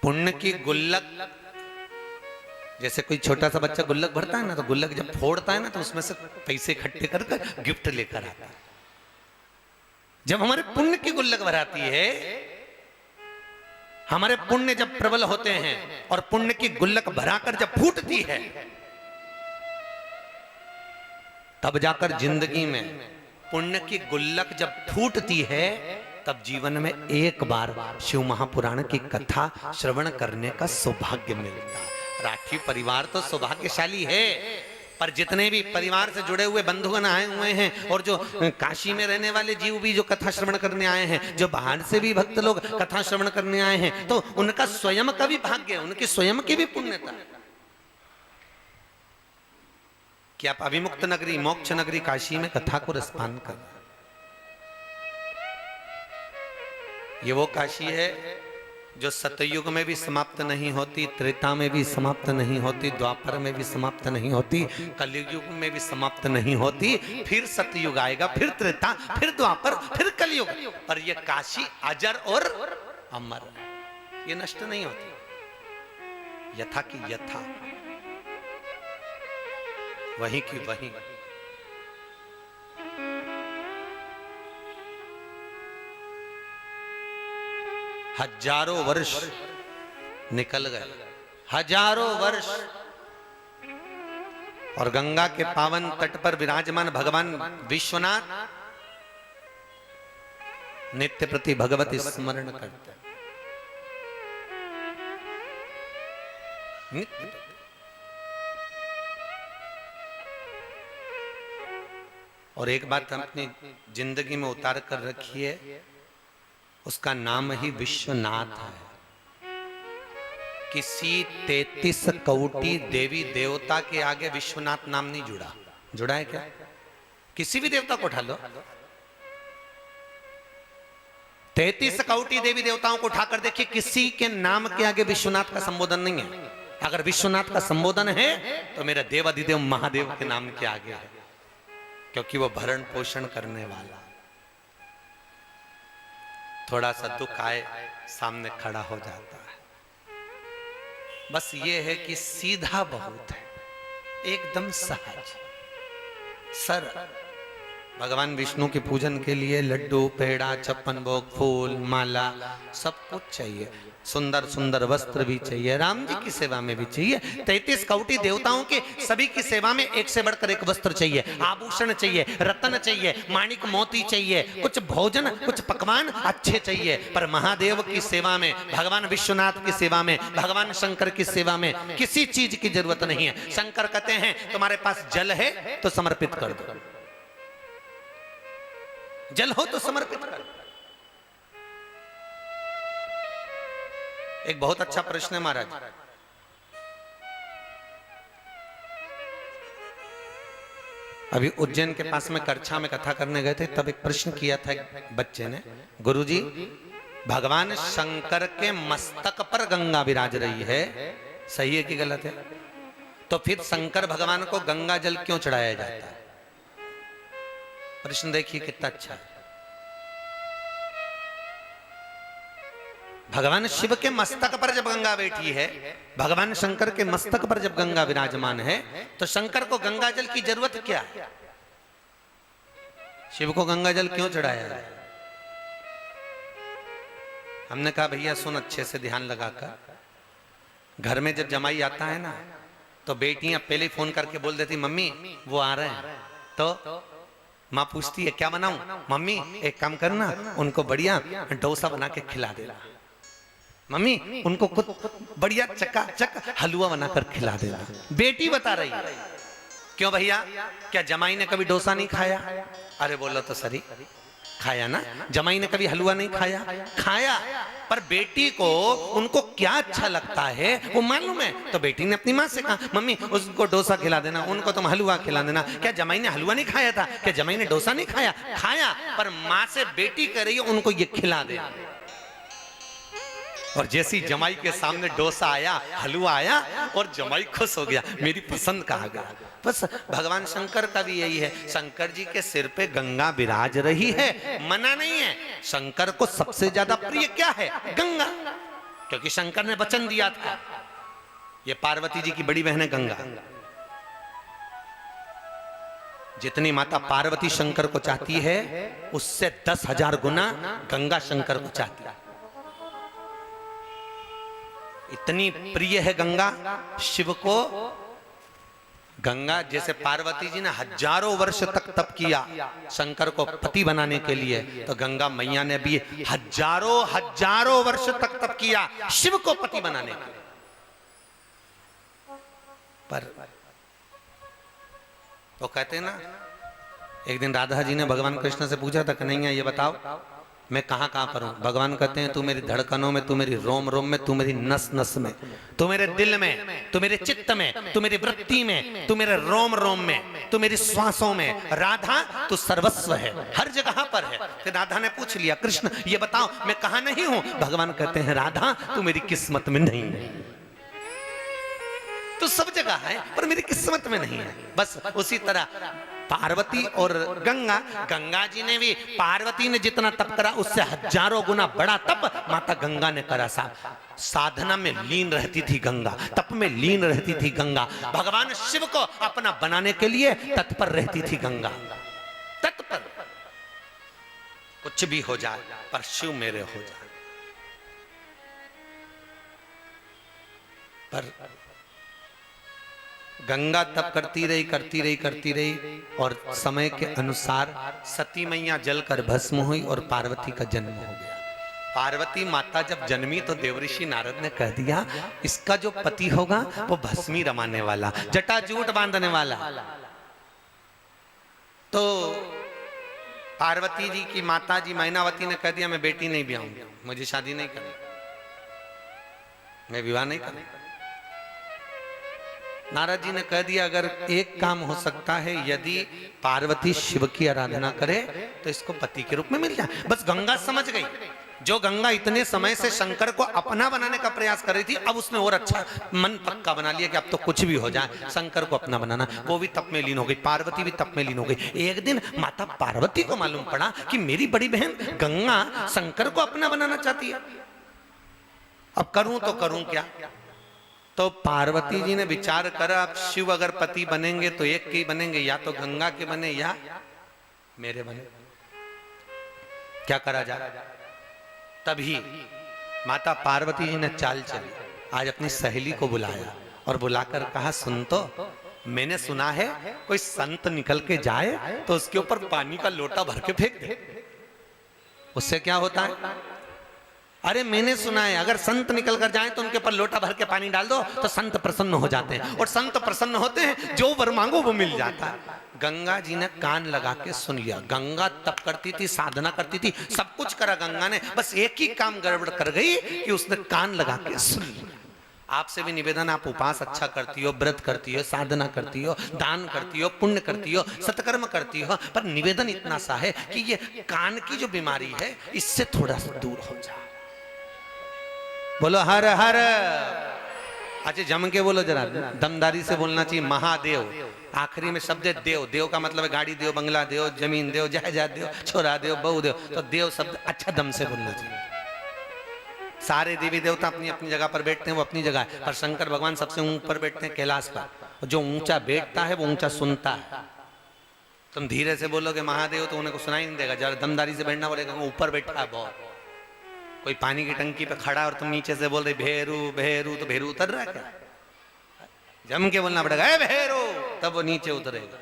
पुण्य की गुल्लक, जैसे कोई छोटा सा बच्चा गुल्लक भरता है ना, तो गुल्लक जब फोड़ता है ना तो उसमें से पैसे इकट्ठे कर गिफ्ट लेकर आता है। जब हमारे पुण्य की गुल्लक भराती है, हमारे पुण्य जब प्रबल होते हैं और पुण्य की गुल्लक भराकर जब फूटती है, तब जाकर जिंदगी में पुण्य की गुल्लक जब फूटती है, तब जीवन में एक बार शिव महापुराण की कथा श्रवण करने का सौभाग्य मिलता है। राठी परिवार तो सौभाग्यशाली है, पर जितने भी परिवार से जुड़े हुए बंधुगण आए हुए हैं और जो काशी में रहने वाले जीव भी जो कथा श्रवण करने आए हैं, जो बाहर से भी भक्त लोग कथा श्रवण करने आए हैं, तो उनका स्वयं का भी भाग्य है, उनकी स्वयं की भी पुण्यता है कि आप अभिमुक्त नगरी, मोक्ष नगरी काशी में कथा को रसपान कर। ये वो काशी है जो सतयुग में भी समाप्त नहीं होती, त्रेता में भी समाप्त नहीं होती, द्वापर में भी समाप्त नहीं होती, कलयुग में भी समाप्त नहीं होती। फिर सतयुग आएगा, फिर त्रेता, फिर द्वापर, फिर कलयुग, पर यह काशी अजर और अमर, ये नष्ट नहीं होती। यथा की यथा, वही की वही। हजारों वर्ष निकल गए, हजारों वर्ष, और गंगा के पावन तट पर विराजमान भगवान विश्वनाथ नित्य प्रति भगवत स्मरण करते हैं। नित्य और एक बात हम अपनी जिंदगी में उतार कर रखिए, उसका नाम ही विश्वनाथ है। किसी 33 कोटि देवी देवता के आगे विश्वनाथ नाम नहीं जुड़ा। जुड़ा है क्या? किसी भी देवता को उठा लो, 33 कोटि देवी देवताओं को उठाकर देखिए, किसी के नाम के आगे विश्वनाथ का संबोधन नहीं है। अगर विश्वनाथ का संबोधन है तो मेरा देवाधिदेव महादेव के नाम के आगे है, क्योंकि वो भरण पोषण करने वाला। थोड़ा सा दुख आए सामने खड़ा हो जाता है। बस ये है कि सीधा बहुत है, एकदम सहज सरल। भगवान विष्णु के पूजन के लिए लड्डू, पेड़ा, 56 भोग, फूल, माला सब कुछ चाहिए। सुंदर सुंदर वस्त्र भी चाहिए, राम जी की सेवा में भी चाहिए। 33 कोटि देवताओं के सभी की सेवा में एक से बढ़कर एक वस्त्र चाहिए, आभूषण चाहिए, रत्न चाहिए, माणिक मोती चाहिए, कुछ भोजन, कुछ पकवान अच्छे चाहिए। पर महादेव की सेवा में, भगवान विश्वनाथ की सेवा में, भगवान शंकर की सेवा में किसी चीज की जरूरत नहीं है। शंकर कहते हैं तुम्हारे पास जल है तो समर्पित कर दो, जल हो तो समर्पित कर। एक बहुत अच्छा प्रश्न है महाराज। अभी उज्जैन के पास में करछा में कथा करने गए थे, तब एक प्रश्न किया था एक बच्चे ने, गुरुजी भगवान शंकर के मस्तक पर गंगा विराज रही है, सही है कि गलत है? तो फिर शंकर भगवान को गंगा जल क्यों चढ़ाया जाता है? प्रश्न देखिए कितना अच्छा है। भगवान शिव के मस्तक पर जब गंगा बैठी है, भगवान शंकर के मस्तक पर जब गंगा विराजमान है, तो शंकर को गंगा जल की जरूरत क्या है? शिव को गंगा जल क्यों चढ़ाया है? हमने कहा भैया सुन अच्छे से ध्यान लगाकर, घर में जब जमाई आता है ना, तो बेटियां पहले ही फोन करके बोल देती मम्मी वो आ रहे हैं। तो माँ पूछती है क्या बनाऊं? मम्मी एक काम करना, उनको बढ़िया डोसा बना के खिला देना। मम्मी उनको कुछ बढ़िया चकाचक हलवा बनाकर खिला देना। बेटी बता रही है। क्यों भैया, क्या जमाई ने कभी डोसा नहीं खाया? अरे बोलो तो सही, खाया ना। जमाई ने कभी हलवा नहीं खाया? खाया। पर बेटी को उनको क्या अच्छा लगता है वो मालूम है, तो बेटी ने अपनी माँ से कहा मम्मी उसको डोसा खिला देना, उनको तुम हलवा खिला देना। क्या जमाई ने हलवा नहीं खाया था? क्या जमाई ने डोसा नहीं खाया? खाया। पर माँ से बेटी कह रही है उनको ये खिला दे। और जैसी जमाई के सामने डोसा आया, हलवा आया, और जमाई खुश हो गया, मेरी पसंद का आ गया। बस भगवान शंकर का भी यही है। शंकर जी के सिर पे गंगा विराज रही है, मना नहीं है। शंकर को सबसे ज्यादा प्रिय क्या है? गंगा। क्योंकि शंकर ने वचन दिया था। ये पार्वती जी की बड़ी बहन है गंगा। जितनी माता पार्वती शंकर को चाहती है उससे 10,000 गुना गंगा शंकर को चाहती है। इतनी प्रिय है गंगा शिव को। गंगा जैसे पार्वती जी ने हजारों वर्ष तक तप किया शंकर को पति बनाने के लिए, तो गंगा मैया ने भी हजारों वर्ष तक तप किया शिव को पति बनाने के लिए। पर तो कहते हैं ना, एक दिन राधा जी ने भगवान कृष्ण से पूछा था, कन्हैया ये बताओ मैं कहां कहां पर हूं। भगवान कहते हैं तू मेरी धड़कनों में, तू मेरी रोम रोम में, तू मेरी नस नस में, तू मेरे दिल में, तू मेरे चित्त में, तू मेरी वृत्ति में, तू मेरे रोम रोम में, तू मेरी श्वासों में। राधा तू सर्वस्व है, हर जगह पर है। फिर राधा ने पूछ लिया कृष्ण ये बताओ मैं कहां नहीं हूं। भगवान कहते हैं राधा तू मेरी किस्मत में नहीं है, तो सब जगह है पर मेरी किस्मत में नहीं है। बस उसी तरह पार्वती और गंगा, गंगा जी ने भी, पार्वती ने जितना तप करा उससे हजारों गुना बड़ा तप माता गंगा ने करा। साधना में लीन रहती थी गंगा, तप में लीन रहती थी गंगा, भगवान शिव को अपना बनाने के लिए तत्पर रहती थी गंगा। तत्पर, कुछ भी हो जाए पर शिव मेरे हो जाए। पर गंगा तप करती रही और समय के अनुसार सती मैया जलकर भस्म हुई और पार्वती का जन्म हो गया। पार्वती माता जब जन्मी तो देवऋषि नारद ने कह दिया इसका जो पति होगा वो भस्मी रमाने वाला, जटाजूट बांधने वाला। तो पार्वती जी की माता जी मैनावती ने कह दिया मैं बेटी नहीं ब्याहूंगी, मुझे शादी नहीं करनी, मैं विवाह नहीं करनी। नारद जी ने कह दिया अगर एक काम हो सकता है, यदि पार्वती शिव की आराधना करे तो इसको पति के रूप में मिल जाए। बस गंगा समझ गई, जो गंगा इतने समय से शंकर को अपना बनाने का प्रयास कर रही थी, अब उसने और अच्छा मन पक्का बना लिया कि अब तो कुछ भी हो जाए शंकर को अपना बनाना। वो भी तप में लीन हो गई, पार्वती भी तप में लीन हो गई। एक दिन माता पार्वती को मालूम पड़ा कि मेरी बड़ी बहन गंगा शंकर को अपना बनाना चाहती है, अब करूं तो करूं क्या। तो पार्वती जी ने विचार करा अब शिव अगर पति बनेंगे तो एक के ही बनेंगे, या तो गंगा के बने या मेरे बने, क्या करा जाए। तभी माता पार्वती जी ने चाल चली, आज अपनी सहेली को बुलाया और बुलाकर कहा सुन तो, मैंने सुना है कोई संत निकल के जाए तो उसके ऊपर पानी का लोटा भर के फेंक दे, उससे क्या होता है। अरे मैंने सुना है अगर संत निकल कर जाएं तो उनके ऊपर लोटा भर के पानी डाल दो तो संत प्रसन्न हो जाते हैं, और संत प्रसन्न होते हैं जो वर मांगो वो मिल जाता है। गंगा जी ने कान लगा के सुन लिया। गंगा तप करती थी, साधना करती थी, सब कुछ करा गंगा ने, बस एक ही काम गड़बड़ कर गई कि उसने कान लगा के सुन लिया। आपसे भी निवेदन, आप उपास अच्छा करती हो, व्रत करती हो, साधना करती हो, दान करती हो, पुण्य करती हो, सत्कर्म करती हो, पर निवेदन इतना सा है कि ये कान की जो बीमारी है इससे थोड़ा सा दूर हो जाए। बोलो हर हर। अच्छा जम के बोलो जरा, दमदारी से बोलना चाहिए। महादेव, आखिरी में शब्द है देव। देव का मतलब है गाड़ी देव, बंगला देव, जमीन देव, जायदाद देव, छोरा देव, बहू देव। तो देव शब्द अच्छा दम से बोलना चाहिए। सारे देवी देवता अपनी अपनी जगह पर बैठते हैं, वो अपनी जगह है, पर शंकर भगवान सबसे ऊपर बैठते हैं कैलाश पर। जो ऊंचा बैठता है वो ऊंचा सुनता है। तुम धीरे से बोलोगे महादेव तो उन्हें को सुनाई नहीं देगा, जरा दमदारी से बैठना बोलेगा ऊपर बैठा है बहुत। कोई पानी की टंकी पे खड़ा और तुम नीचे से बोल रहे भेरू भेरू, तो भेरू उतर रहा है क्या। जम के बोलना पड़ेगा ए भेरू, तब वो नीचे उतरेगा।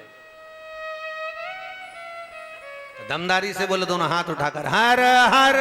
तो दमदारी से बोलो दोनों हाथ उठाकर हर हर।